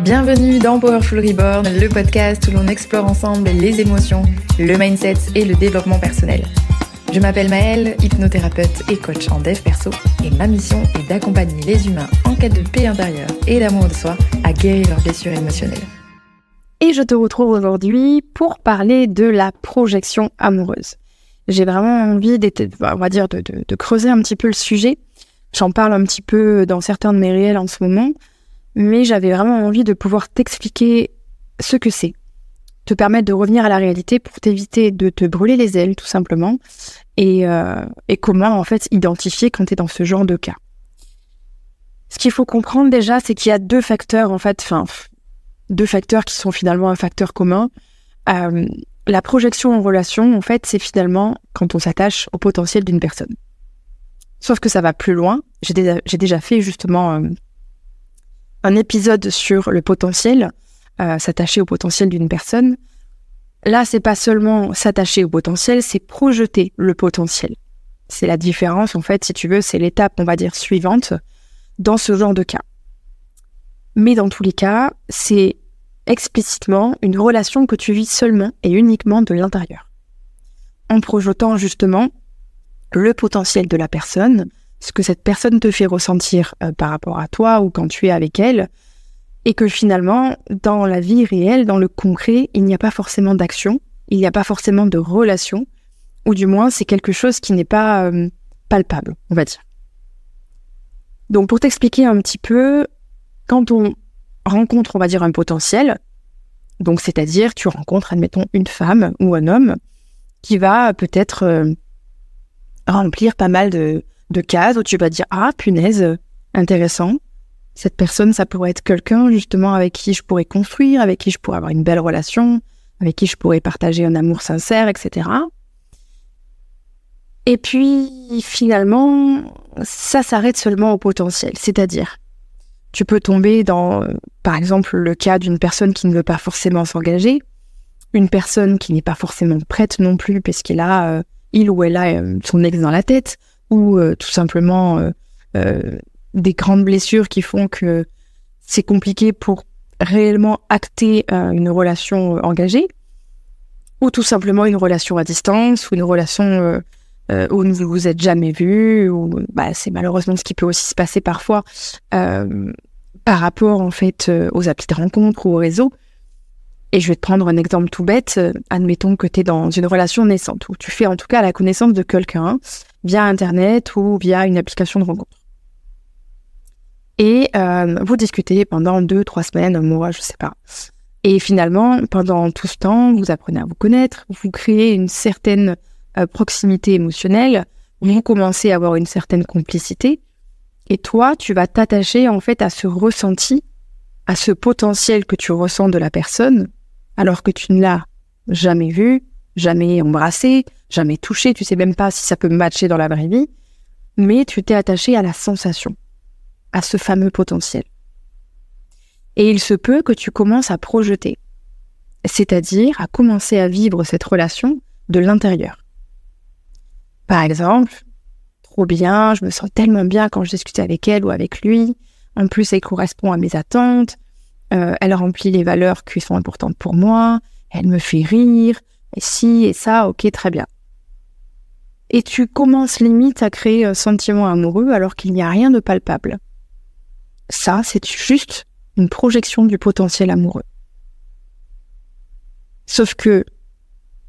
Bienvenue dans Powerful Reborn, le podcast où l'on explore ensemble les émotions, le mindset et le développement personnel. Je m'appelle Maëlle, hypnothérapeute et coach en dev perso, et ma mission est d'accompagner les humains en quête de paix intérieure et d'amour de soi à guérir leurs blessures émotionnelles. Et je te retrouve aujourd'hui pour parler de la projection amoureuse. J'ai vraiment envie de creuser un petit peu le sujet. J'en parle un petit peu dans certains de mes réels en ce moment, mais j'avais vraiment envie de pouvoir t'expliquer ce que c'est, te permettre de revenir à la réalité pour t'éviter de te brûler les ailes tout simplement, et comment en fait identifier quand tu es dans ce genre de cas. Ce qu'il faut comprendre déjà, c'est qu'il y a deux facteurs qui sont finalement un facteur commun. La projection en relation, en fait, c'est finalement quand on s'attache au potentiel d'une personne. Sauf que ça va plus loin. J'ai déjà fait justement un épisode sur le potentiel, s'attacher au potentiel d'une personne. Là, c'est pas seulement s'attacher au potentiel, c'est projeter le potentiel. C'est la différence, en fait, si tu veux, c'est l'étape, on va dire, suivante dans ce genre de cas. Mais dans tous les cas, c'est explicitement une relation que tu vis seulement et uniquement de l'intérieur. En projetant justement le potentiel de la personne, ce que cette personne te fait ressentir par rapport à toi ou quand tu es avec elle, et que finalement, dans la vie réelle, dans le concret, il n'y a pas forcément d'action, il n'y a pas forcément de relation, ou du moins c'est quelque chose qui n'est pas palpable, on va dire. Donc pour t'expliquer un petit peu, quand on rencontre, on va dire, un potentiel, donc c'est-à-dire tu rencontres, admettons, une femme ou un homme qui va peut-être remplir pas mal de cases où tu vas dire « Ah, punaise, intéressant, cette personne, ça pourrait être quelqu'un justement avec qui je pourrais construire, avec qui je pourrais avoir une belle relation, avec qui je pourrais partager un amour sincère, etc. » Et puis, finalement, ça s'arrête seulement au potentiel, c'est-à-dire tu peux tomber dans, par exemple, le cas d'une personne qui ne veut pas forcément s'engager, une personne qui n'est pas forcément prête non plus parce qu'il ou elle a son ex dans la tête, ou tout simplement des grandes blessures qui font que c'est compliqué pour réellement acter une relation engagée, ou tout simplement une relation à distance, ou une relation où vous ne vous êtes jamais vus, ou c'est malheureusement ce qui peut aussi se passer parfois par rapport en fait aux applis de rencontre ou au réseau. Et je vais te prendre un exemple tout bête. Admettons que tu es dans une relation naissante, où tu fais en tout cas la connaissance de quelqu'un via Internet ou via une application de rencontre. Et vous discutez pendant 2-3 semaines, un mois, je sais pas. Et finalement, pendant tout ce temps, vous apprenez à vous connaître, vous créez une certaine proximité émotionnelle, vous commencez à avoir une certaine complicité, et toi, tu vas t'attacher en fait à ce ressenti, à ce potentiel que tu ressens de la personne, alors que tu ne l'as jamais vu, jamais embrassé, jamais touché, tu sais même pas si ça peut matcher dans la vraie vie, mais tu t'es attaché à la sensation, à ce fameux potentiel. Et il se peut que tu commences à projeter, c'est-à-dire à commencer à vivre cette relation de l'intérieur. Par exemple, trop bien, je me sens tellement bien quand je discute avec elle ou avec lui, en plus elle correspond à mes attentes, elle remplit les valeurs qui sont importantes pour moi, elle me fait rire, et ci et ça, ok, très bien. Et tu commences limite à créer un sentiment amoureux alors qu'il n'y a rien de palpable. Ça, c'est juste une projection du potentiel amoureux. Sauf que,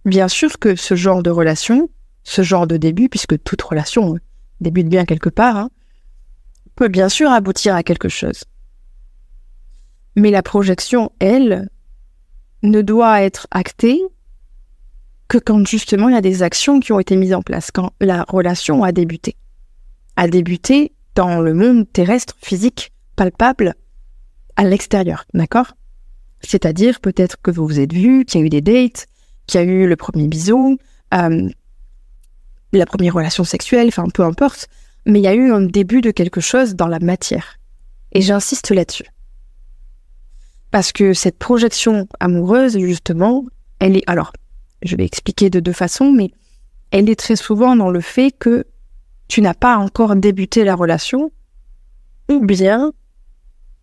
bien sûr que ce genre de relation, ce genre de début, puisque toute relation débute bien quelque part, peut bien sûr aboutir à quelque chose. Mais la projection, elle, ne doit être actée que quand justement il y a des actions qui ont été mises en place, quand la relation a débuté. A débuté dans le monde terrestre, physique, palpable, à l'extérieur, d'accord ? C'est-à-dire peut-être que vous vous êtes vus, qu'il y a eu des dates, qu'il y a eu le premier bisou, la première relation sexuelle, enfin peu importe, mais il y a eu un début de quelque chose dans la matière. Et j'insiste là-dessus. Parce que cette projection amoureuse, justement, elle est... Alors, je vais expliquer de deux façons, mais elle est très souvent dans le fait que tu n'as pas encore débuté la relation, ou bien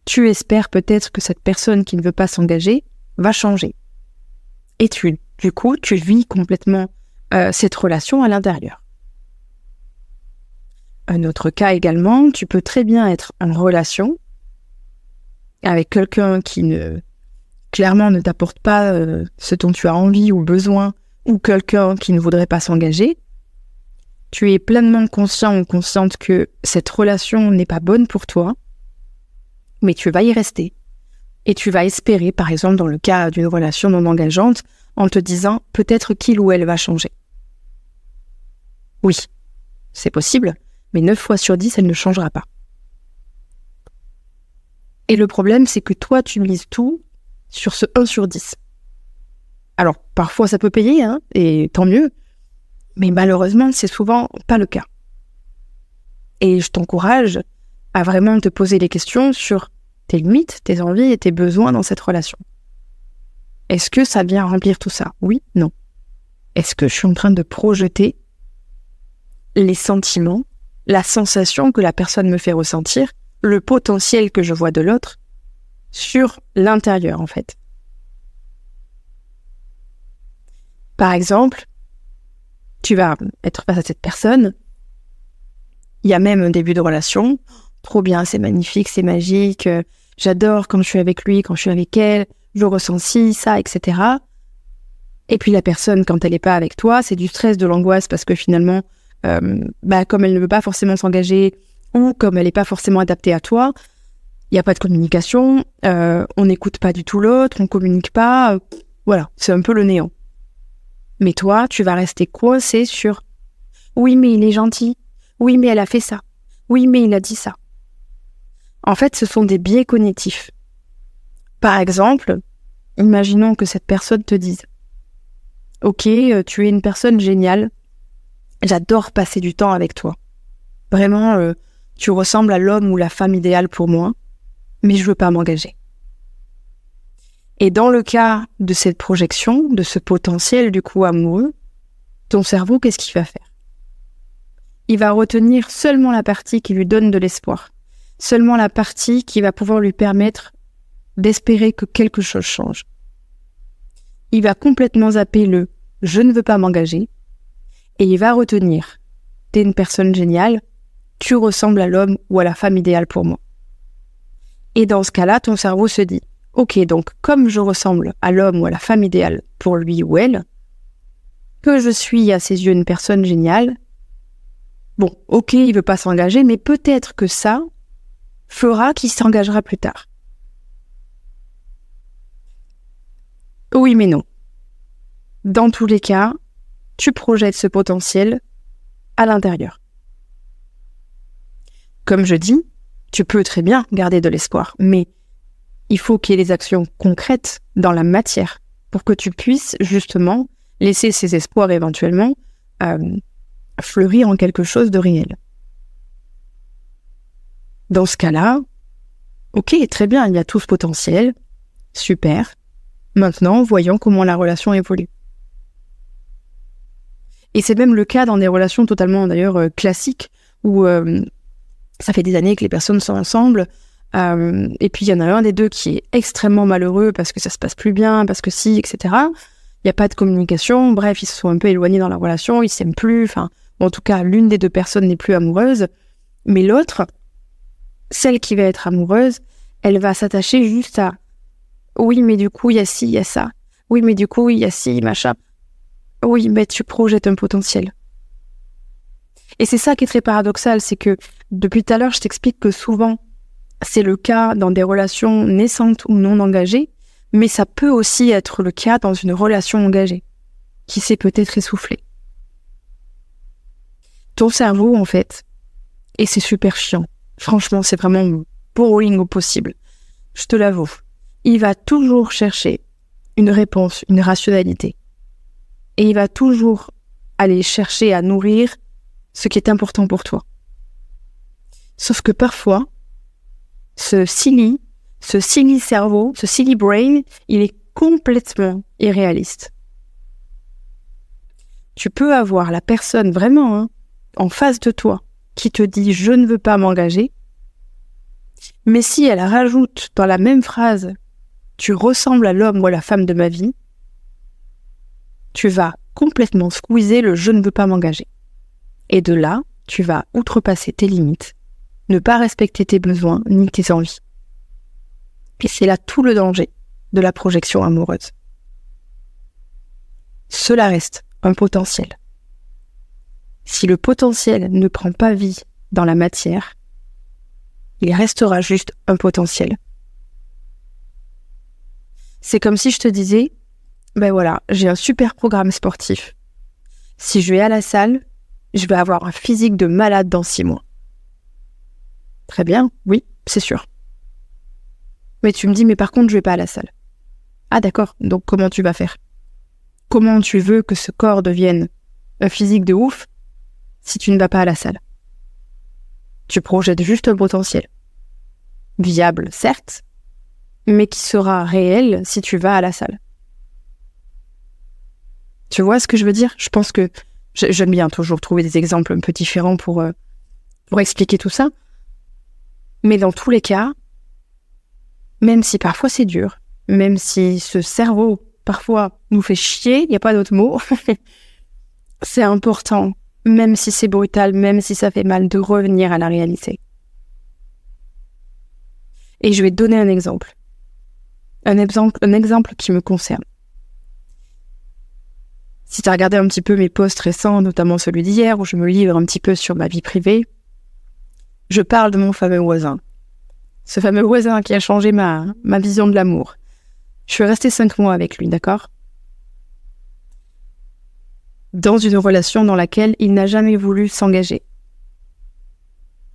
tu espères peut-être que cette personne qui ne veut pas s'engager va changer. Et du coup, tu vis complètement cette relation à l'intérieur. Un autre cas également, tu peux très bien être en relation avec quelqu'un qui clairement ne t'apporte pas ce dont tu as envie ou besoin, ou quelqu'un qui ne voudrait pas s'engager. Tu es pleinement conscient ou consciente que cette relation n'est pas bonne pour toi, mais tu vas y rester. Et tu vas espérer, par exemple, dans le cas d'une relation non engageante, en te disant peut-être qu'il ou elle va changer. Oui, c'est possible, mais 9 fois sur 10, elle ne changera pas. Et le problème, c'est que toi, tu mises tout sur ce 1 sur 10. Alors, parfois, ça peut payer, et tant mieux, mais malheureusement, c'est souvent pas le cas. Et je t'encourage à vraiment te poser des questions sur tes limites, tes envies et tes besoins dans cette relation. Est-ce que ça vient remplir tout ça? Oui, non. Est-ce que je suis en train de projeter les sentiments, la sensation que la personne me fait ressentir, le potentiel que je vois de l'autre sur l'intérieur, en fait? Par exemple, tu vas être face à cette personne, il y a même un début de relation, trop bien, c'est magnifique, c'est magique, j'adore quand je suis avec lui, quand je suis avec elle, je ressens ci, ça, etc. Et puis la personne, quand elle n'est pas avec toi, c'est du stress, de l'angoisse, parce que finalement, comme elle ne veut pas forcément s'engager, ou comme elle n'est pas forcément adaptée à toi, il n'y a pas de communication, on n'écoute pas du tout l'autre, on ne communique pas, voilà, c'est un peu le néant. Mais toi, tu vas rester coincé sur « oui, mais il est gentil, oui, mais elle a fait ça, oui, mais il a dit ça ». En fait, ce sont des biais cognitifs. Par exemple, imaginons que cette personne te dise « ok, tu es une personne géniale, j'adore passer du temps avec toi. Vraiment, tu ressembles à l'homme ou la femme idéale pour moi, mais je veux pas m'engager. » Et dans le cas de cette projection, de ce potentiel du coup amoureux, ton cerveau, qu'est-ce qu'il va faire? Il va retenir seulement la partie qui lui donne de l'espoir, seulement la partie qui va pouvoir lui permettre d'espérer que quelque chose change. Il va complètement zapper le « je ne veux pas m'engager » et il va retenir « t'es une personne géniale, tu ressembles à l'homme ou à la femme idéale pour moi ». Et dans ce cas-là, ton cerveau se dit « ok, donc comme je ressemble à l'homme ou à la femme idéale pour lui ou elle, que je suis à ses yeux une personne géniale, bon, ok, il veut pas s'engager, mais peut-être que ça fera qu'il s'engagera plus tard. » Oui, mais non. Dans tous les cas, tu projettes ce potentiel à l'intérieur. Comme je dis, tu peux très bien garder de l'espoir, mais il faut qu'il y ait des actions concrètes dans la matière pour que tu puisses justement laisser ces espoirs éventuellement fleurir en quelque chose de réel. Dans ce cas-là, ok, très bien, il y a tout ce potentiel, super. Maintenant, voyons comment la relation évolue. Et c'est même le cas dans des relations totalement d'ailleurs classiques où ça fait des années que les personnes sont ensemble et puis il y en a un des deux qui est extrêmement malheureux parce que ça se passe plus bien, parce que si, etc. Il n'y a pas de communication, bref, ils se sont un peu éloignés dans la relation, ils s'aiment plus, en tout cas, l'une des deux personnes n'est plus amoureuse, mais l'autre, celle qui va être amoureuse, elle va s'attacher juste à « oui, mais du coup, il y a ci, il y a ça. Oui, mais du coup, il y a ci, machin. Oui, mais tu projettes un potentiel. » Et c'est ça qui est très paradoxal, c'est que depuis tout à l'heure, je t'explique que souvent, c'est le cas dans des relations naissantes ou non engagées, mais ça peut aussi être le cas dans une relation engagée, qui s'est peut-être essoufflée. Ton cerveau, en fait, et c'est super chiant, franchement, c'est vraiment boring au possible, je te l'avoue, il va toujours chercher une réponse, une rationalité. Et il va toujours aller chercher à nourrir ce qui est important pour toi. Sauf que parfois, ce silly cerveau, ce silly brain, il est complètement irréaliste. Tu peux avoir la personne vraiment en face de toi qui te dit « je ne veux pas m'engager », Mais si elle rajoute dans la même phrase « tu ressembles à l'homme ou à la femme de ma vie », tu vas complètement squeezer le « je ne veux pas m'engager ». Et de là, tu vas outrepasser tes limites, ne pas respecter tes besoins ni tes envies. Et c'est là tout le danger de la projection amoureuse. Cela reste un potentiel. Si le potentiel ne prend pas vie dans la matière, il restera juste un potentiel. C'est comme si je te disais, ben voilà, j'ai un super programme sportif. Si je vais à la salle, je vais avoir un physique de malade dans 6 mois. Très bien, oui, c'est sûr. Mais tu me dis, mais par contre, je vais pas à la salle. Ah d'accord, donc comment tu vas faire ? Comment tu veux que ce corps devienne un physique de ouf si tu ne vas pas à la salle ? Tu projettes juste un potentiel. Viable, certes, mais qui sera réel si tu vas à la salle. Tu vois ce que je veux dire ? Je pense que j'aime bien toujours trouver des exemples un peu différents pour expliquer tout ça. Mais dans tous les cas, même si parfois c'est dur, même si ce cerveau parfois nous fait chier, il n'y a pas d'autre mot, c'est important, même si c'est brutal, même si ça fait mal, de revenir à la réalité. Et je vais te donner un exemple. Un exemple qui me concerne. Si tu as regardé un petit peu mes posts récents, notamment celui d'hier, où je me livre un petit peu sur ma vie privée, je parle de mon fameux voisin. Ce fameux voisin qui a changé ma vision de l'amour. Je suis restée 5 mois avec lui, d'accord ? Dans une relation dans laquelle il n'a jamais voulu s'engager.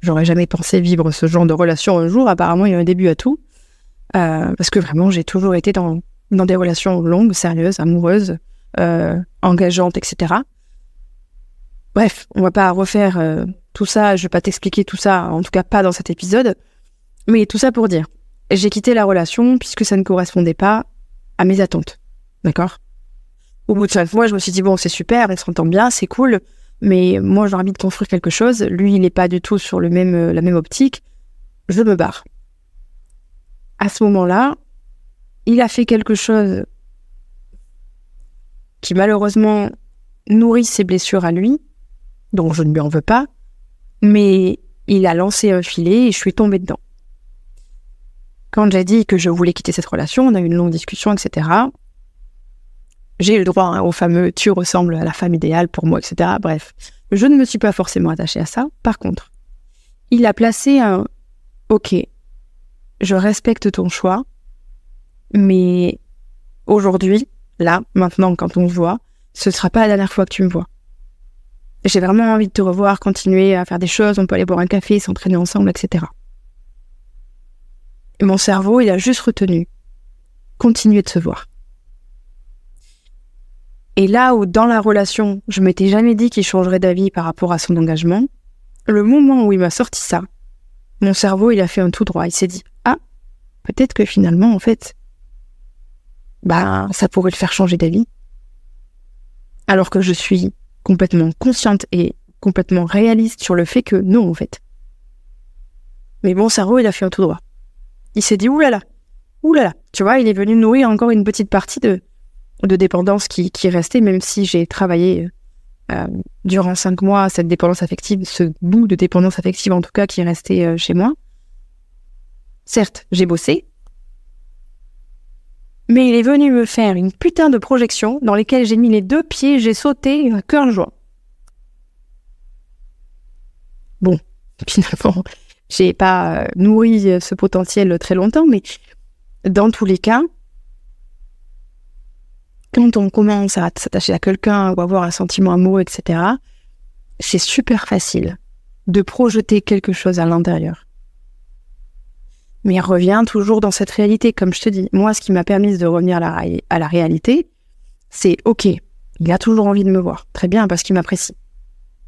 J'aurais jamais pensé vivre ce genre de relation un jour. Apparemment, il y a un début à tout. Parce que vraiment, j'ai toujours été dans des relations longues, sérieuses, amoureuses, engageantes, etc. Bref, on va pas refaire tout ça. Je vais pas t'expliquer tout ça, en tout cas pas dans cet épisode. Mais tout ça pour dire, j'ai quitté la relation puisque ça ne correspondait pas à mes attentes. D'accord ? Au bout de 5 mois, je me suis dit, bon, c'est super, elle s'entend bien, c'est cool, mais moi, j'ai envie de construire quelque chose. Lui, il n'est pas du tout sur la même optique. Je me barre. À ce moment-là, il a fait quelque chose qui, malheureusement, nourrit ses blessures à lui, donc je ne lui en veux pas, mais il a lancé un filet et je suis tombée dedans. Quand j'ai dit que je voulais quitter cette relation, on a eu une longue discussion, etc. J'ai eu le droit au fameux « tu ressembles à la femme idéale pour moi », etc. Bref, je ne me suis pas forcément attachée à ça. Par contre, il a placé un « ok, je respecte ton choix, mais aujourd'hui, là, maintenant, quand on se voit, ce ne sera pas la dernière fois que tu me vois. J'ai vraiment envie de te revoir, continuer à faire des choses, on peut aller boire un café, s'entraîner ensemble, etc. » Et mon cerveau, il a juste retenu « continuer de se voir ». Et là où, dans la relation, je m'étais jamais dit qu'il changerait d'avis par rapport à son engagement, le moment où il m'a sorti ça, mon cerveau, il a fait un tout droit. Il s'est dit « ah, peut-être que finalement, en fait, ça pourrait le faire changer d'avis. » Alors que je suis complètement consciente et complètement réaliste sur le fait que non, en fait. Mais mon cerveau, il a fait un tout droit. Il s'est dit « oulala, tu vois, il est venu nourrir encore une petite partie de dépendance qui restait, même si j'ai travaillé durant 5 mois cette dépendance affective, ce bout de dépendance affective en tout cas qui est resté chez moi. Certes, j'ai bossé, mais il est venu me faire une putain de projection dans lesquelles j'ai mis les 2 pieds, j'ai sauté, cœur joie. Bon, finalement, j'ai pas nourri ce potentiel très longtemps, mais dans tous les cas, quand on commence à s'attacher à quelqu'un ou avoir un sentiment amoureux, etc., c'est super facile de projeter quelque chose à l'intérieur. Mais revient toujours dans cette réalité, comme je te dis. Moi, ce qui m'a permis de revenir à la réalité, c'est ok, il a toujours envie de me voir. Très bien, parce qu'il m'apprécie.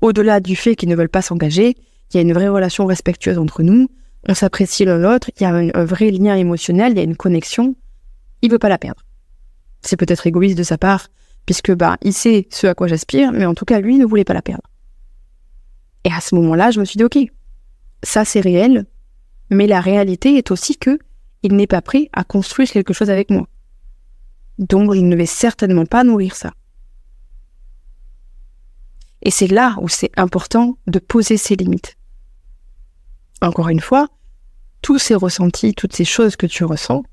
Au-delà du fait qu'ils ne veulent pas s'engager, il y a une vraie relation respectueuse entre nous, on s'apprécie l'un l'autre, il y a un vrai lien émotionnel, il y a une connexion, il veut pas la perdre. C'est peut-être égoïste de sa part, puisque il sait ce à quoi j'aspire, mais en tout cas, lui, il ne voulait pas la perdre. Et à ce moment-là, je me suis dit, ok, ça c'est réel, Mais la réalité est aussi que il n'est pas prêt à construire quelque chose avec moi. Donc, je ne vais certainement pas nourrir ça. Et c'est là où c'est important de poser ses limites. Encore une fois, tous ces ressentis, toutes ces choses que tu ressens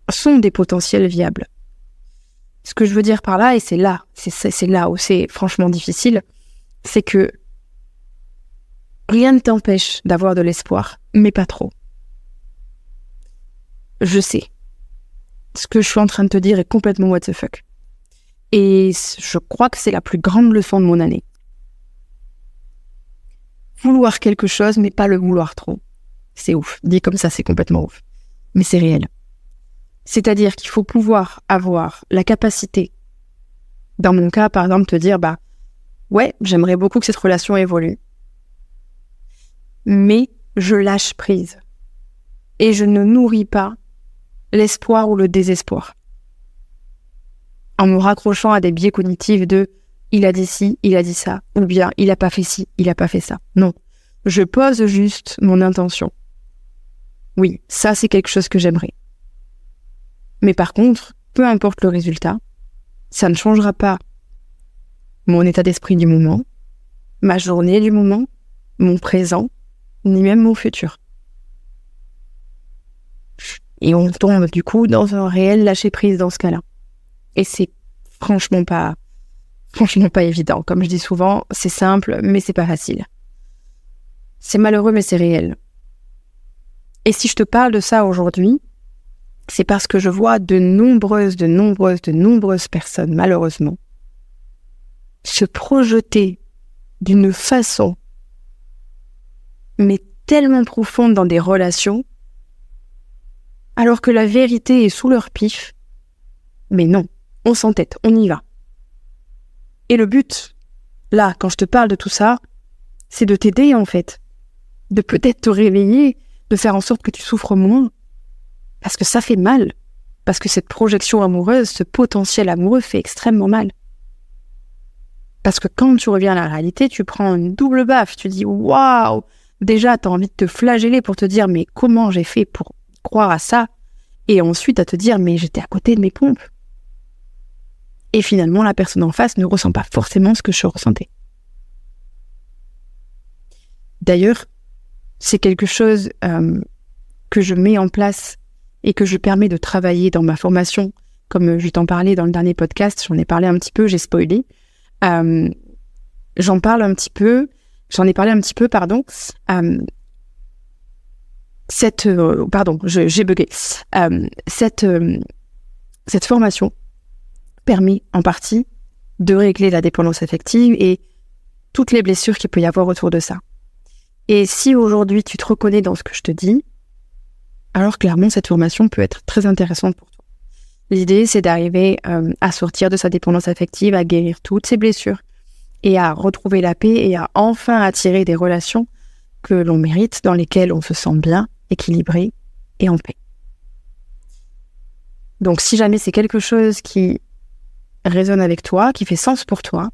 sont des potentiels viables. Ce que je veux dire par là, et c'est là où c'est franchement difficile, c'est que rien ne t'empêche d'avoir de l'espoir, mais pas trop. Je sais. Ce que je suis en train de te dire est complètement what the fuck. Et je crois que c'est la plus grande leçon de mon année. Vouloir quelque chose, mais pas le vouloir trop. C'est ouf. Dit comme ça, c'est complètement ouf. Mais c'est réel. C'est-à-dire qu'il faut pouvoir avoir la capacité, dans mon cas, par exemple, te dire, ouais, j'aimerais beaucoup que cette relation évolue. Mais je lâche prise. Et je ne nourris pas l'espoir ou le désespoir. En me raccrochant à des biais cognitifs de « il a dit ci, il a dit ça » ou bien « il a pas fait ci, il a pas fait ça ». Non, je pose juste mon intention. Oui, ça c'est quelque chose que j'aimerais. Mais par contre, peu importe le résultat, ça ne changera pas mon état d'esprit du moment, ma journée du moment, mon présent, ni même mon futur. Et on tombe du coup dans un réel lâcher-prise dans ce cas-là. Et c'est franchement pas évident. Comme je dis souvent, c'est simple, mais c'est pas facile. C'est malheureux, mais c'est réel. Et si je te parle de ça aujourd'hui, c'est parce que je vois de nombreuses personnes, malheureusement, se projeter d'une façon, mais tellement profonde dans des relations, alors que la vérité est sous leur pif. Mais non, on s'entête, on y va. Et le but, là, quand je te parle de tout ça, c'est de t'aider en fait, de peut-être te réveiller, de faire en sorte que tu souffres moins, parce que ça fait mal, parce que cette projection amoureuse, ce potentiel amoureux fait extrêmement mal. Parce que quand tu reviens à la réalité, tu prends une double baffe, tu dis « Waouh !» Déjà, tu as envie de te flageller pour te dire « Mais comment j'ai fait pour croire à ça ?» Et ensuite à te dire « Mais j'étais à côté de mes pompes. » Et finalement, la personne en face ne ressent pas forcément ce que je ressentais. D'ailleurs, c'est quelque chose que je mets en place et que je permets de travailler dans ma formation. Comme je t'en parlais dans le dernier podcast, j'en ai parlé un petit peu, j'ai spoilé. J'en ai parlé un petit peu, j'ai bugué. Cette formation permet en partie de régler la dépendance affective et toutes les blessures qu'il peut y avoir autour de ça. Et si aujourd'hui tu te reconnais dans ce que je te dis, alors clairement cette formation peut être très intéressante pour toi. L'idée c'est d'arriver à sortir de sa dépendance affective, à guérir toutes ces blessures et à retrouver la paix et à enfin attirer des relations que l'on mérite, dans lesquelles on se sent bien, équilibré et en paix. Donc si jamais c'est quelque chose qui résonne avec toi, qui fait sens pour toi,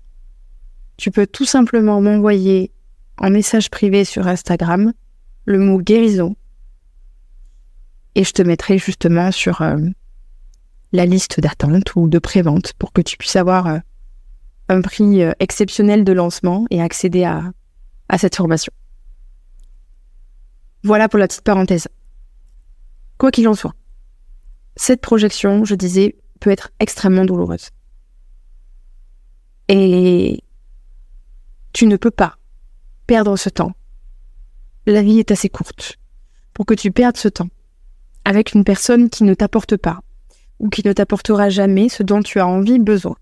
tu peux tout simplement m'envoyer en message privé sur Instagram le mot guérison et je te mettrai justement sur la liste d'attente ou de prévente pour que tu puisses avoir un prix exceptionnel de lancement et accéder à cette formation. Voilà pour la petite parenthèse. Quoi qu'il en soit, cette projection, je disais, peut être extrêmement douloureuse. Et tu ne peux pas perdre ce temps. La vie est assez courte pour que tu perdes ce temps avec une personne qui ne t'apporte pas ou qui ne t'apportera jamais ce dont tu as envie, besoin.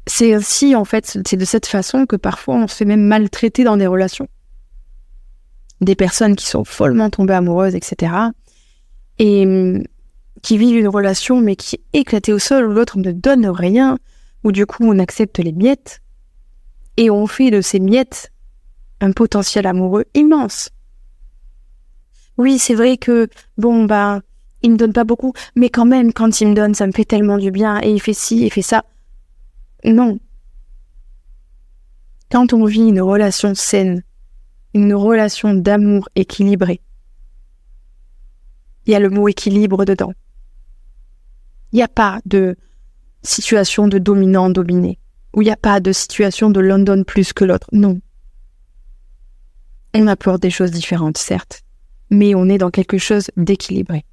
C'est ainsi, en fait, c'est de cette façon que parfois on se fait même maltraiter dans des relations. Des personnes qui sont follement tombées amoureuses, etc. Et qui vivent une relation mais qui est éclatée au sol, où l'autre ne donne rien, où du coup on accepte les miettes, et on fait de ces miettes un potentiel amoureux immense. Oui, c'est vrai que, il me donne pas beaucoup, mais quand même, quand il me donne, ça me fait tellement du bien, et il fait ci, il fait ça. Non. Quand on vit une relation saine, une relation d'amour équilibrée, il y a le mot équilibre dedans. Il n'y a pas de situation de dominant-dominé, où il n'y a pas de situation de l'un donne plus que l'autre. Non. On apporte des choses différentes, certes, mais on est dans quelque chose d'équilibré.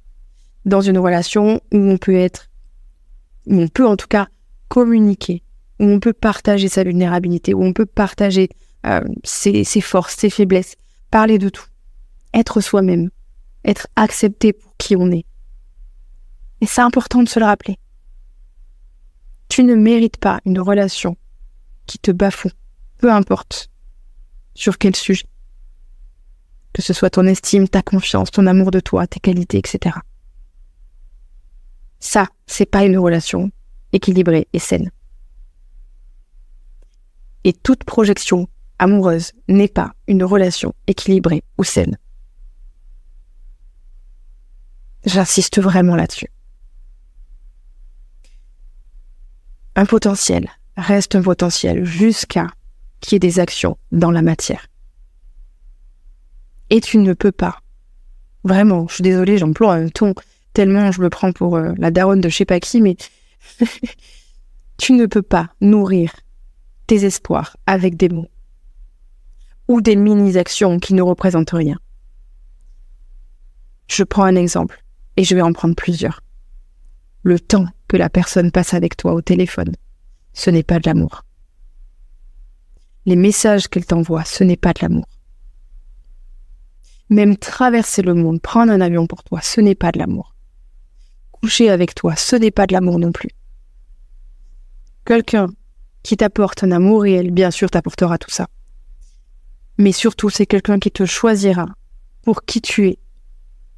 Dans une relation où on peut en tout cas communiquer, où on peut partager sa vulnérabilité, où on peut partager ses forces, ses faiblesses, parler de tout, être soi-même, être accepté pour qui on est. Et c'est important de se le rappeler. Tu ne mérites pas une relation qui te bafoue, peu importe sur quel sujet. Que ce soit ton estime, ta confiance, ton amour de toi, tes qualités, etc. Ça, c'est pas une relation équilibrée et saine. Et toute projection amoureuse n'est pas une relation équilibrée ou saine. J'insiste vraiment là-dessus. Un potentiel reste un potentiel jusqu'à qu'il y ait des actions dans la matière. Et tu ne peux pas, vraiment, je suis désolée, j'emploie un ton tellement je me prends pour la daronne de je sais pas qui, mais tu ne peux pas nourrir tes espoirs avec des mots ou des mini-actions qui ne représentent rien. Je prends un exemple et je vais en prendre plusieurs. Le temps que la personne passe avec toi au téléphone, ce n'est pas de l'amour. Les messages qu'elle t'envoie, ce n'est pas de l'amour. Même traverser le monde, prendre un avion pour toi, ce n'est pas de l'amour. Coucher avec toi, ce n'est pas de l'amour non plus. Quelqu'un qui t'apporte un amour réel, bien sûr, t'apportera tout ça. Mais surtout, c'est quelqu'un qui te choisira pour qui tu es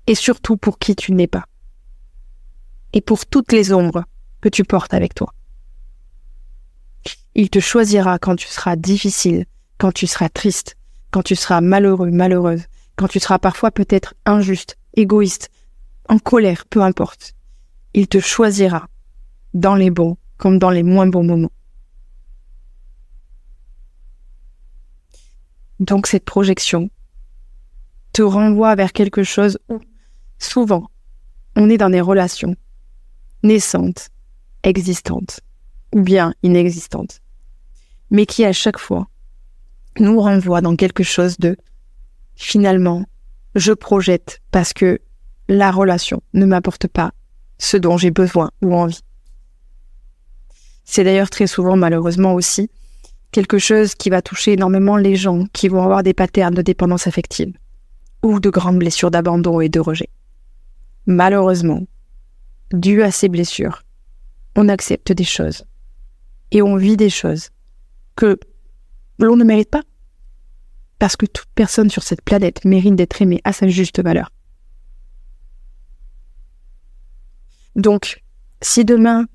et surtout pour qui tu n'es pas. Et pour toutes les ombres que tu portes avec toi. Il te choisira quand tu seras difficile, quand tu seras triste, quand tu seras malheureux, malheureuse, quand tu seras parfois peut-être injuste, égoïste, en colère, peu importe. Il te choisira dans les bons comme dans les moins bons moments. Donc cette projection te renvoie vers quelque chose où, souvent, on est dans des relations naissantes, existantes, ou bien inexistantes, mais qui à chaque fois nous renvoie dans quelque chose de finalement, je projette parce que la relation ne m'apporte pas ce dont j'ai besoin ou envie. C'est d'ailleurs très souvent, malheureusement aussi, quelque chose qui va toucher énormément les gens qui vont avoir des patterns de dépendance affective ou de grandes blessures d'abandon et de rejet. Malheureusement, dû à ces blessures, on accepte des choses et on vit des choses que l'on ne mérite pas. Parce que toute personne sur cette planète mérite d'être aimée à sa juste valeur. Donc, si demain,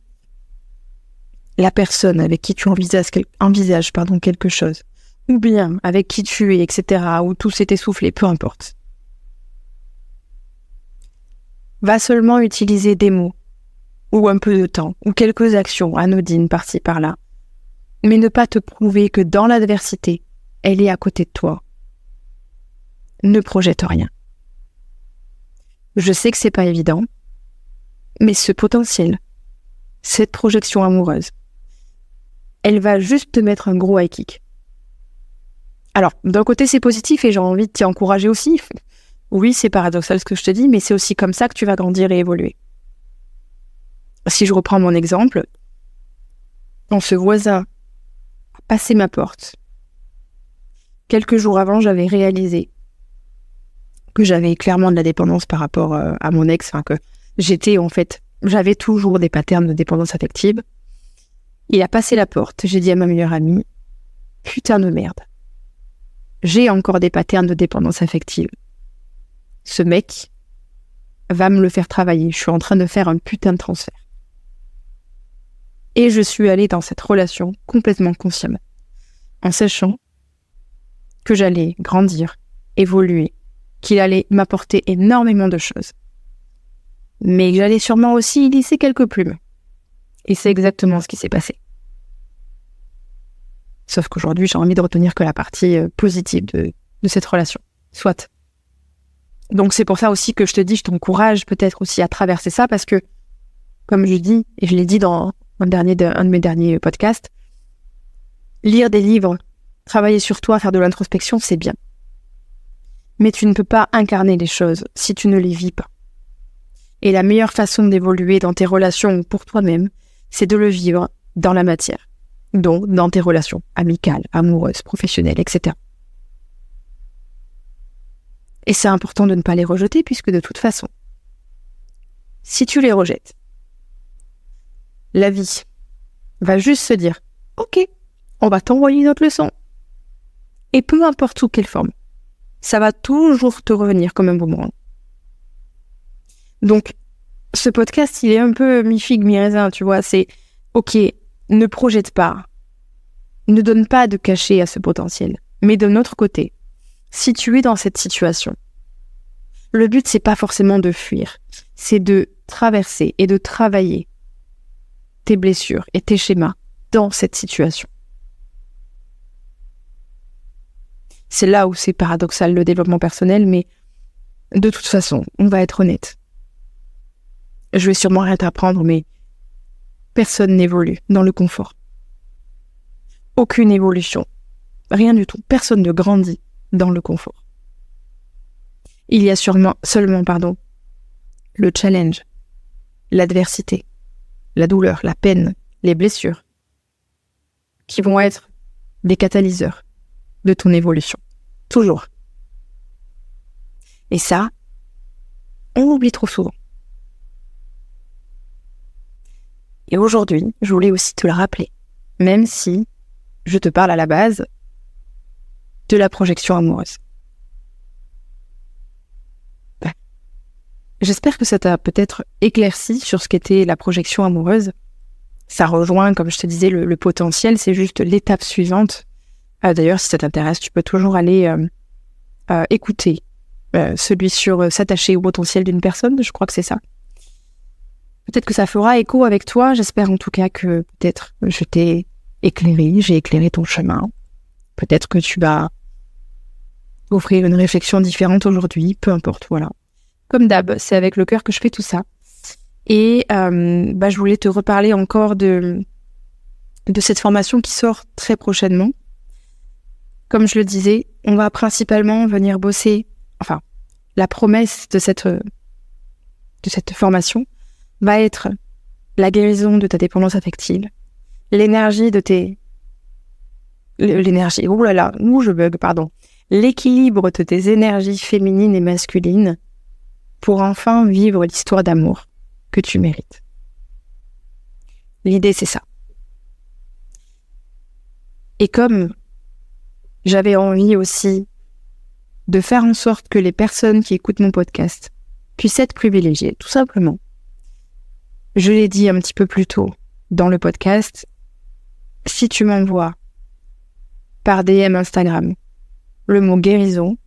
la personne avec qui tu envisages quelque chose, ou bien avec qui tu es, etc., ou tout s'est essoufflé, peu importe, va seulement utiliser des mots, ou un peu de temps, ou quelques actions anodines par-ci, par-là, mais ne pas te prouver que dans l'adversité, elle est à côté de toi. Ne projette rien. Je sais que c'est pas évident, mais ce potentiel, cette projection amoureuse, elle va juste te mettre un gros high kick. Alors, d'un côté, c'est positif et j'ai envie de t'y encourager aussi. Oui, c'est paradoxal ce que je te dis, mais c'est aussi comme ça que tu vas grandir et évoluer. Si je reprends mon exemple, quand ce voisin a passé ma porte, quelques jours avant, j'avais réalisé que j'avais clairement de la dépendance par rapport à mon ex, que j'avais toujours des patterns de dépendance affective. Il a passé la porte, j'ai dit à ma meilleure amie, putain de merde, j'ai encore des patterns de dépendance affective. Ce mec va me le faire travailler, je suis en train de faire un putain de transfert. Et je suis allée dans cette relation complètement consciemment, en sachant que j'allais grandir, évoluer, qu'il allait m'apporter énormément de choses. Mais j'allais sûrement aussi y lisser quelques plumes. Et c'est exactement ce qui s'est passé. Sauf qu'aujourd'hui, j'ai envie de retenir que la partie positive de cette relation. Soit. Donc, c'est pour ça aussi que je te dis, je t'encourage peut-être aussi à traverser ça parce que, comme je dis, et je l'ai dit dans un de mes derniers podcasts, lire des livres, travailler sur toi, faire de l'introspection, c'est bien. Mais tu ne peux pas incarner les choses si tu ne les vis pas. Et la meilleure façon d'évoluer dans tes relations pour toi-même, c'est de le vivre dans la matière. Donc, dans tes relations amicales, amoureuses, professionnelles, etc. Et c'est important de ne pas les rejeter puisque de toute façon, si tu les rejettes, la vie va juste se dire « Ok, on va t'envoyer une autre leçon. » Et peu importe sous quelle forme, ça va toujours te revenir comme un boomerang. Donc, ce podcast, il est un peu mi-figue, mi-raisin, tu vois. C'est « Ok, ne projette pas. Ne donne pas de cachet à ce potentiel. » Mais de notre côté, si tu es dans cette situation, le but, c'est pas forcément de fuir. C'est de traverser et de travailler tes blessures et tes schémas dans cette situation. C'est là où c'est paradoxal le développement personnel, mais de toute façon, on va être honnête. Je vais sûrement rien t'apprendre, mais personne n'évolue dans le confort. Aucune évolution. Rien du tout. Personne ne grandit dans le confort. Il y a seulement le challenge, l'adversité, la douleur, la peine, les blessures, qui vont être des catalyseurs de ton évolution. Toujours. Et ça, on l'oublie trop souvent. Et aujourd'hui, je voulais aussi te le rappeler, même si je te parle à la base de la projection amoureuse. J'espère que ça t'a peut-être éclairci sur ce qu'était la projection amoureuse. Ça rejoint, comme je te disais, le potentiel, c'est juste l'étape suivante. D'ailleurs, si ça t'intéresse, tu peux toujours aller écouter celui sur s'attacher au potentiel d'une personne, je crois que c'est ça. Peut-être que ça fera écho avec toi, j'espère en tout cas que peut-être je t'ai éclairé, j'ai éclairé ton chemin. Peut-être que tu vas offrir une réflexion différente aujourd'hui, peu importe, voilà. Comme d'hab, c'est avec le cœur que je fais tout ça. Et je voulais te reparler encore de cette formation qui sort très prochainement. Comme je le disais, on va principalement venir bosser, la promesse de cette formation va être la guérison de ta dépendance affective, l'équilibre de tes énergies féminines et masculines pour enfin vivre l'histoire d'amour que tu mérites. L'idée, c'est ça. Et comme j'avais envie aussi de faire en sorte que les personnes qui écoutent mon podcast puissent être privilégiées, tout simplement, je l'ai dit un petit peu plus tôt dans le podcast, si tu m'envoies par DM Instagram le mot guérison,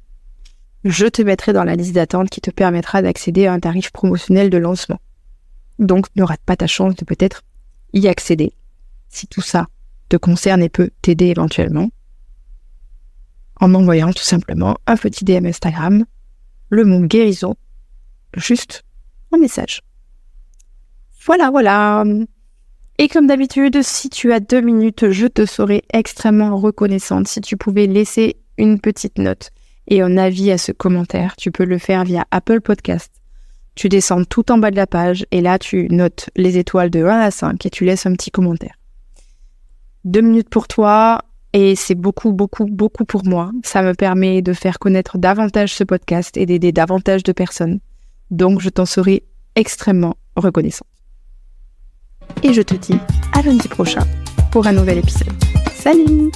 je te mettrai dans la liste d'attente qui te permettra d'accéder à un tarif promotionnel de lancement. Donc, ne rate pas ta chance de peut-être y accéder, si tout ça te concerne et peut t'aider éventuellement, en envoyant tout simplement un petit DM Instagram, le mot guérison, juste en message. Voilà. Et comme d'habitude, si tu as 2 minutes, je te serais extrêmement reconnaissante si tu pouvais laisser une petite note et un avis à ce commentaire. Tu peux le faire via Apple Podcast. Tu descends tout en bas de la page et là, tu notes les étoiles de 1 à 5 et tu laisses un petit commentaire. 2 minutes pour toi et c'est beaucoup pour moi. Ça me permet de faire connaître davantage ce podcast et d'aider davantage de personnes. Donc, je t'en serai extrêmement reconnaissante. Et je te dis à lundi prochain pour un nouvel épisode. Salut!